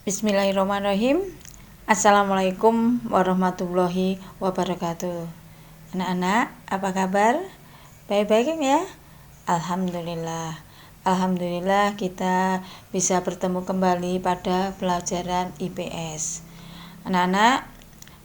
Bismillahirrahmanirrahim. Assalamualaikum warahmatullahi wabarakatuh. Anak-anak, apa kabar? Baik-baik ya? Alhamdulillah. Alhamdulillah kita bisa bertemu kembali pada pelajaran IPS. Anak-anak,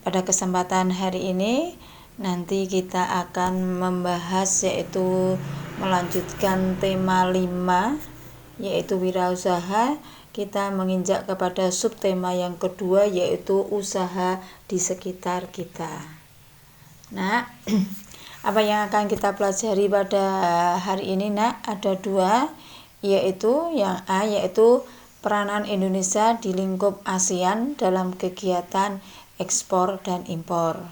pada kesempatan hari ini nanti kita akan membahas yaitu melanjutkan tema 5 yaitu wirausaha. Kita menginjak kepada subtema yang kedua yaitu usaha di sekitar kita. Nah, apa yang akan kita pelajari pada hari ini ada 2, yaitu yang A yaitu peranan Indonesia di lingkup ASEAN dalam kegiatan ekspor dan impor.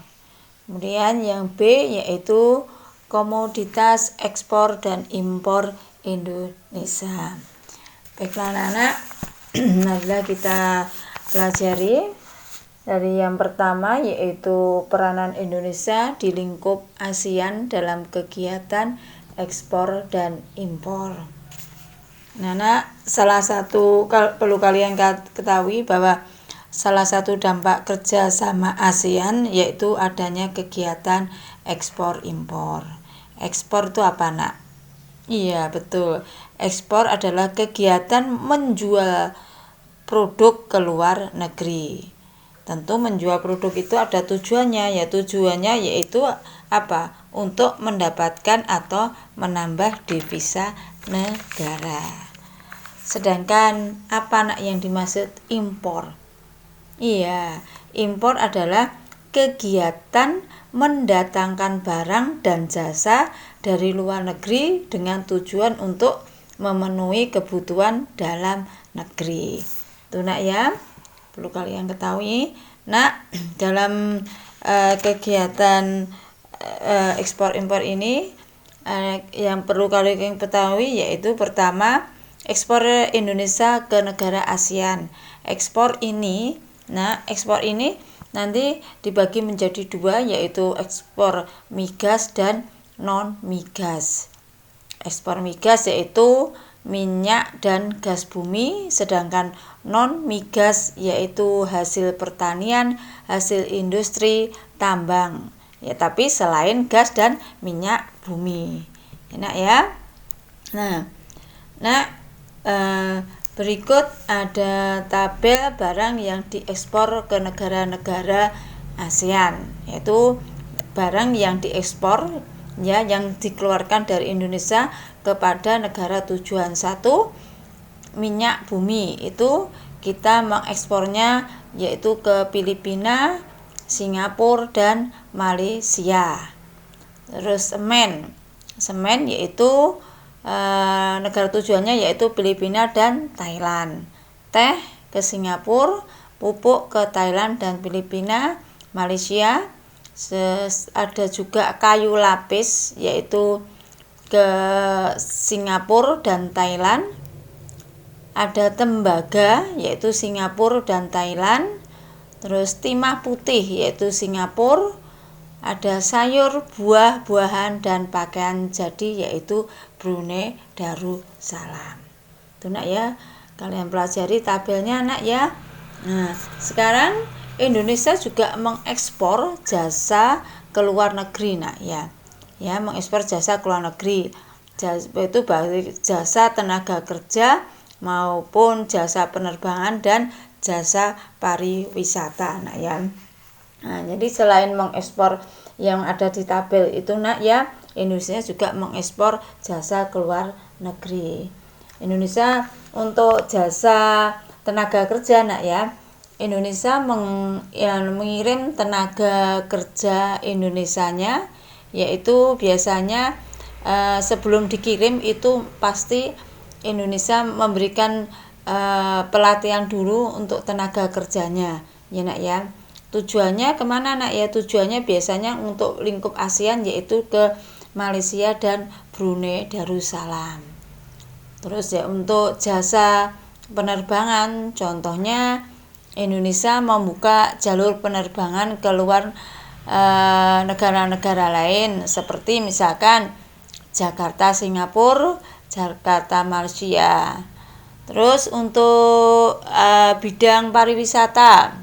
Kemudian yang B yaitu komoditas ekspor dan impor Indonesia. Baiklah anak-anak, marilah kita pelajari dari yang pertama yaitu peranan Indonesia di lingkup ASEAN dalam kegiatan ekspor dan impor. Nah, salah satu perlu kalian ketahui bahwa salah satu dampak kerja sama ASEAN yaitu adanya kegiatan ekspor impor. Ekspor itu apa, Nak? Iya, betul. Ekspor adalah kegiatan menjual produk ke luar negeri. Tentu menjual produk itu ada tujuannya, yaitu apa? Untuk mendapatkan atau menambah devisa negara. Sedangkan apa Nak yang dimaksud impor? Iya, impor adalah kegiatan mendatangkan barang dan jasa dari luar negeri dengan tujuan untuk memenuhi kebutuhan dalam negeri. Itu Nak ya, perlu kalian ketahui. Nah, dalam kegiatan ekspor impor ini yang perlu kalian ketahui yaitu pertama, ekspor Indonesia ke negara ASEAN. Ekspor ini nanti dibagi menjadi 2 yaitu ekspor migas dan non migas. Ekspor migas yaitu minyak dan gas bumi, sedangkan non migas yaitu hasil pertanian, hasil industri, tambang. Ya, tapi selain gas dan minyak bumi. Enak ya? Nah, berikut ada tabel barang yang diekspor ke negara-negara ASEAN, yaitu barang yang diekspor ya yang dikeluarkan dari Indonesia kepada negara tujuan. 1, minyak bumi, itu kita mengekspornya yaitu ke Filipina, Singapura dan Malaysia. Terus semen yaitu negara tujuannya yaitu Filipina dan Thailand. Teh ke Singapura, pupuk ke Thailand dan Filipina, Malaysia. Ada juga kayu lapis yaitu ke Singapura dan Thailand. Ada tembaga yaitu Singapura dan Thailand. Terus timah putih yaitu Singapura. Ada sayur, buah-buahan dan pakaian jadi yaitu Brunei Darussalam. Itu Nak ya, kalian pelajari tabelnya Nak ya. Nah, sekarang Indonesia juga mengekspor jasa ke luar negeri Nak ya. Ya, mengekspor jasa ke luar negeri. Itu baik jasa tenaga kerja maupun jasa penerbangan dan jasa pariwisata Nak ya. Nah, jadi selain mengekspor yang ada di tabel itu Nak ya, Indonesia juga mengekspor jasa ke luar negeri. Indonesia untuk jasa tenaga kerja Nak ya, Indonesia mengirim tenaga kerja Indonesianya, yaitu biasanya sebelum dikirim itu pasti Indonesia memberikan pelatihan dulu untuk tenaga kerjanya ya Nak ya. Tujuannya kemana Nak ya? Tujuannya biasanya untuk lingkup ASEAN yaitu ke Malaysia dan Brunei Darussalam. Terus ya untuk jasa penerbangan, contohnya Indonesia membuka jalur penerbangan ke luar negara-negara lain seperti misalkan Jakarta Singapura, Jakarta Malaysia. Terus untuk bidang pariwisata.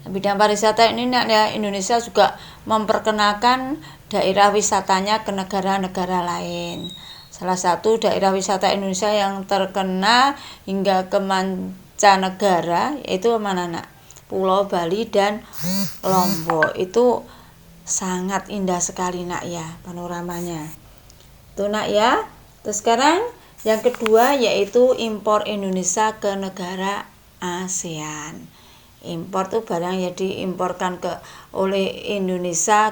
Bidang pariwisata ini ya, Indonesia juga memperkenalkan daerah wisatanya ke negara-negara lain. Salah satu daerah wisata Indonesia yang terkenal hingga ke mancanegara yaitu mana nak? Pulau Bali dan Lombok. Itu sangat indah sekali nak ya panoramanya. Tuh nak ya. Terus sekarang yang kedua yaitu impor Indonesia ke negara ASEAN. Impor tuh barang yang diimporkan oleh Indonesia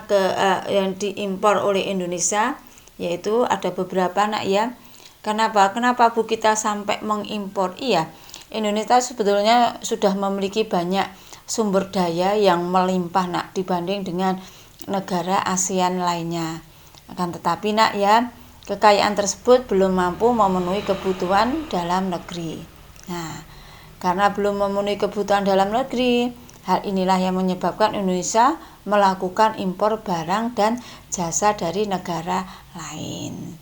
yang diimpor oleh Indonesia, yaitu ada beberapa nak ya. Kenapa Bu kita sampai mengimpor? Iya, Indonesia sebetulnya sudah memiliki banyak sumber daya yang melimpah nak dibanding dengan negara ASEAN lainnya. Akan tetapi nak ya, kekayaan tersebut belum mampu memenuhi kebutuhan dalam negeri. Nah, karena belum memenuhi kebutuhan dalam negeri, hal inilah yang menyebabkan Indonesia melakukan impor barang dan jasa dari negara lain.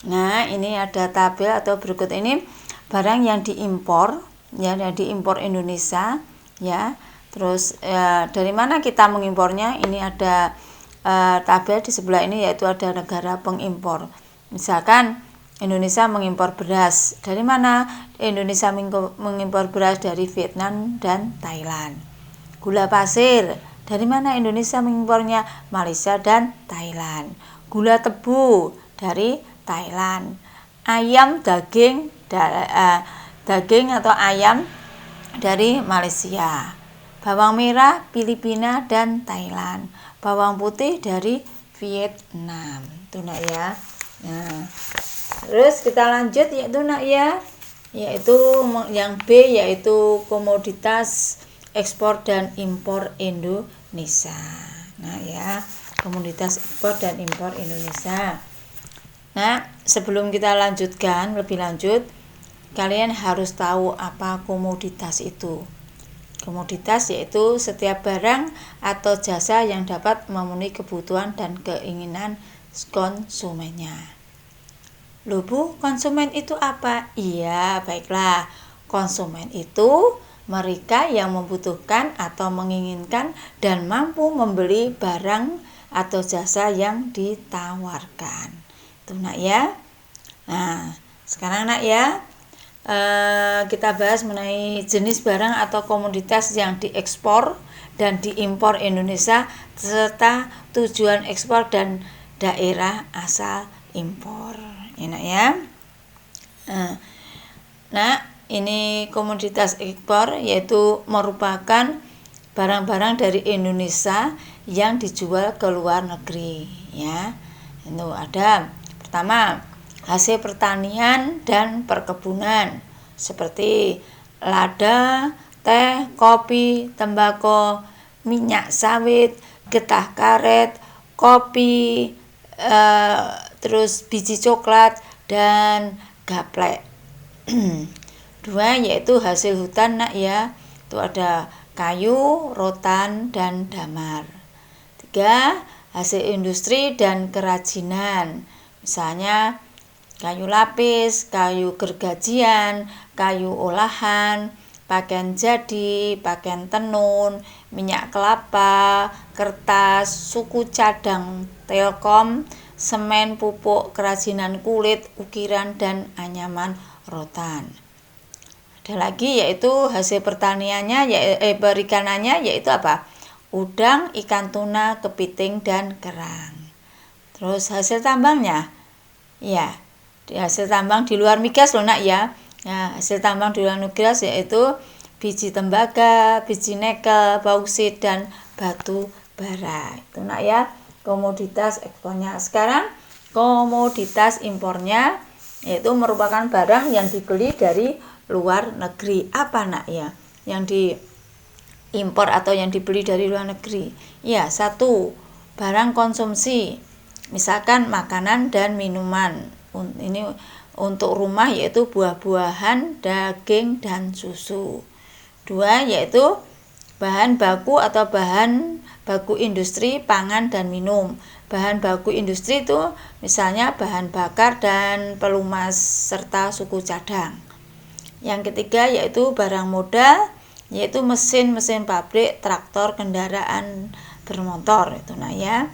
Nah, ini ada tabel atau berikut ini barang yang diimpor, ya, yang diimpor Indonesia, ya. Terus dari mana kita mengimpornya? Ini ada tabel di sebelah ini, yaitu ada negara pengimpor. Misalkan Indonesia mengimpor beras. Dari mana? Indonesia mengimpor beras dari Vietnam dan Thailand. Gula pasir. Dari mana Indonesia mengimpornya? Malaysia dan Thailand. Gula tebu dari Thailand. Ayam daging atau ayam dari Malaysia. Bawang merah Filipina dan Thailand. Bawang putih dari Vietnam. Itu nak ya. Nah, terus kita lanjut yaitu nak ya, yaitu yang B yaitu komoditas ekspor dan impor Indonesia. Nah ya, komoditas ekspor dan impor Indonesia. Nah, sebelum kita lanjutkan lebih lanjut, kalian harus tahu apa komoditas itu. Komoditas yaitu setiap barang atau jasa yang dapat memenuhi kebutuhan dan keinginan konsumennya. Loh Bu, konsumen itu apa? Iya, baiklah. Konsumen itu mereka yang membutuhkan atau menginginkan dan mampu membeli barang atau jasa yang ditawarkan. Itu nak ya. Nah, sekarang nak ya, kita bahas mengenai jenis barang atau komoditas yang diekspor dan diimpor Indonesia serta tujuan ekspor dan daerah asal impor. Enak ya. Nah, ini komoditas ekspor yaitu merupakan barang-barang dari Indonesia yang dijual ke luar negeri ya. Itu ada pertama hasil pertanian dan perkebunan seperti lada, teh, kopi, tembakau, minyak sawit, getah karet, kopi, terus biji coklat dan gaplek. Dua yaitu hasil hutan nak ya, itu ada kayu, rotan dan damar. Tiga hasil industri dan kerajinan, misalnya kayu lapis, kayu gergajian, kayu olahan, pakaian jadi, pakaian tenun, minyak kelapa, kertas, suku cadang, telkom, semen, pupuk, kerajinan kulit, ukiran, dan anyaman rotan. Ada lagi yaitu hasil pertaniannya, perikanannya yaitu apa? Udang, ikan tuna, kepiting, dan kerang. Terus hasil tambangnya, ya, hasil tambang di luar migas loh nak ya. Nah, hasil tambang di luar migas yaitu biji tembaga, biji nikel, bauksit, dan batu bara. Itu nak ya, komoditas ekspornya. Sekarang komoditas impornya yaitu merupakan barang yang dibeli dari luar negeri. Apa nak ya yang diimpor atau yang dibeli dari luar negeri? Ya, satu, barang konsumsi, misalkan makanan dan minuman. Ini untuk rumah yaitu buah-buahan, daging, dan susu. Dua, yaitu bahan baku atau bahan baku industri pangan dan minum. Bahan baku industri itu misalnya bahan bakar dan pelumas serta suku cadang. Yang ketiga yaitu barang modal, yaitu mesin-mesin pabrik, traktor, kendaraan bermotor itu ya.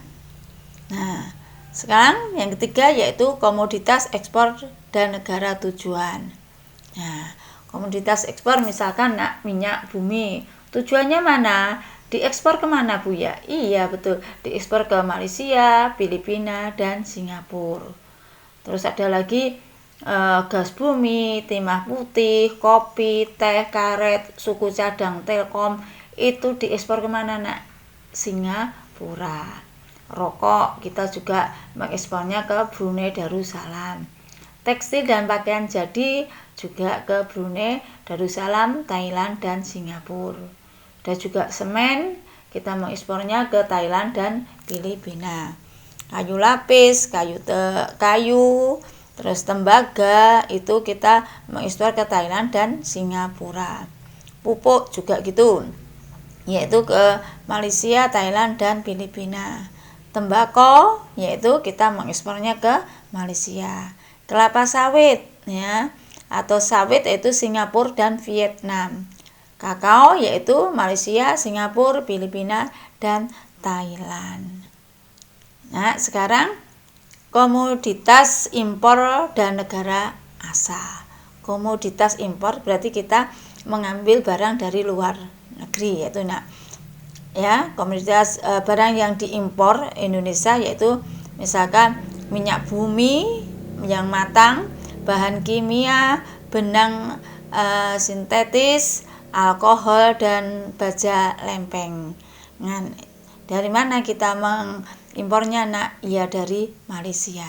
Nah, sekarang yang ketiga yaitu komoditas ekspor dan negara tujuan. Nah, komoditas ekspor misalkan minyak bumi. Tujuannya mana? Diekspor kemana Bu ya? Iya betul, diekspor ke Malaysia, Filipina, dan Singapura. Terus ada lagi gas bumi, timah putih, kopi, teh, karet, suku cadang, telkom, itu diekspor kemana Singapura. Rokok kita juga mengekspornya ke Brunei Darussalam. Tekstil dan pakaian jadi juga ke Brunei Darussalam, Thailand, dan Singapura. Dan juga semen kita mengekspornya ke Thailand dan Filipina. Kayu lapis, kayu, terus tembaga itu kita mengekspor ke Thailand dan Singapura. Pupuk juga gitu, yaitu ke Malaysia, Thailand, dan Filipina. Tembakau yaitu kita mengekspornya ke Malaysia. Kelapa sawit ya, atau sawit yaitu Singapura dan Vietnam. Kakao yaitu Malaysia, Singapura, Filipina, dan Thailand. Nah, sekarang komoditas impor dan negara asal. Komoditas impor berarti kita mengambil barang dari luar negeri, yaitu ya, komoditas barang yang diimpor Indonesia yaitu misalkan minyak bumi yang matang, bahan kimia, benang sintetis, alkohol, dan baja lempeng. Nah, dari mana kita mengimpornya Ya dari Malaysia.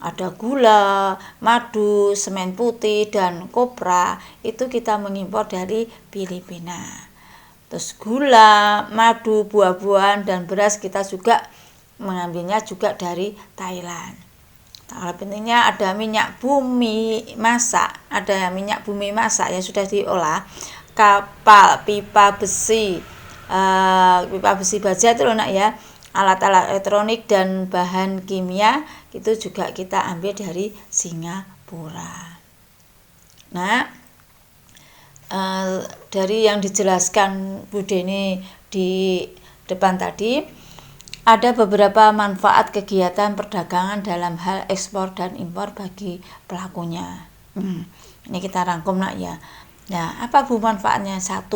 Ada gula, madu, semen putih, dan kopra itu kita mengimpor dari Filipina. Terus gula, madu, buah-buahan, dan beras kita juga mengambilnya juga dari Thailand. Kalau pentingnya ada minyak bumi masak, yang sudah diolah, kapal, pipa besi baja itu ya, alat-alat elektronik dan bahan kimia itu juga kita ambil dari Singapura. Nah, dari yang dijelaskan Bu Deni di depan tadi, ada beberapa manfaat kegiatan perdagangan dalam hal ekspor dan impor bagi pelakunya. Ini kita rangkum ya. Nah, apa Bu manfaatnya? 1,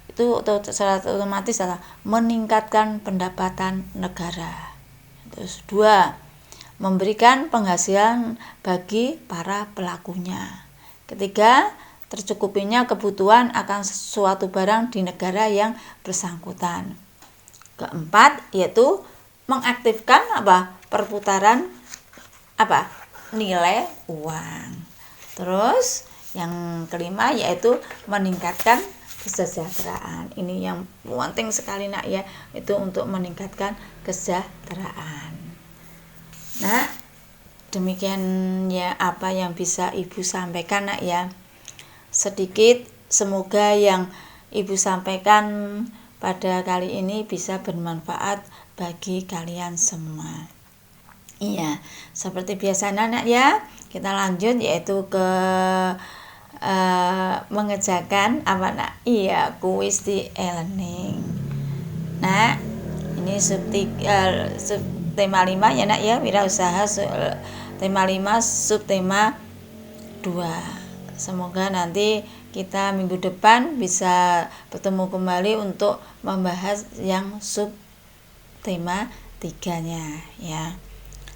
itu secara otomatis adalah meningkatkan pendapatan negara. Terus 2, memberikan penghasilan bagi para pelakunya. Ketiga, tercukupinya kebutuhan akan suatu barang di negara yang bersangkutan. Keempat, yaitu mengaktifkan perputaran nilai uang. Terus yang kelima yaitu meningkatkan kesejahteraan. Ini yang penting sekali ya, itu untuk meningkatkan kesejahteraan. Nah, demikian ya apa yang bisa Ibu sampaikan ya. Sedikit, semoga yang Ibu sampaikan pada kali ini bisa bermanfaat bagi kalian semua. Iya, seperti biasa ya, kita lanjut yaitu ke mengerjakan kuis di e-learning. Nah, ini sub tema 5 ya wirausaha, tema 5 subtema 2. Semoga nanti kita minggu depan bisa bertemu kembali untuk membahas yang sub tema 3-nya ya.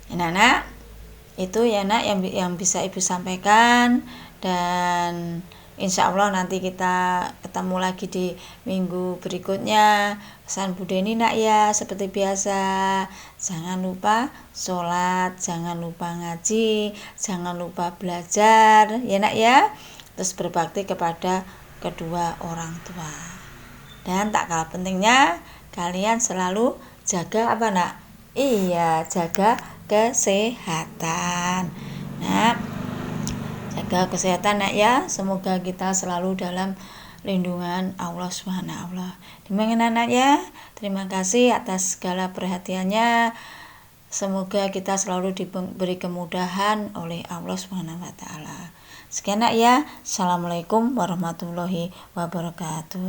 Anak-anak, itu ya yang bisa Ibu sampaikan, dan insya Allah nanti kita ketemu lagi di minggu berikutnya. Pesan Bu Deni ya, seperti biasa, jangan lupa sholat, jangan lupa ngaji, jangan lupa belajar ya terus berbakti kepada kedua orang tua. Dan tak kalah pentingnya, kalian selalu jaga jaga kesehatan. Jaga kesehatan ya. Semoga kita selalu dalam lindungan Allah Subhanahu. Demikian ya. Terima kasih atas segala perhatiannya. Semoga kita selalu diberi kemudahan oleh Allah Subhanahu wa taala. Sekian nak ya. Assalamualaikum warahmatullahi wabarakatuh.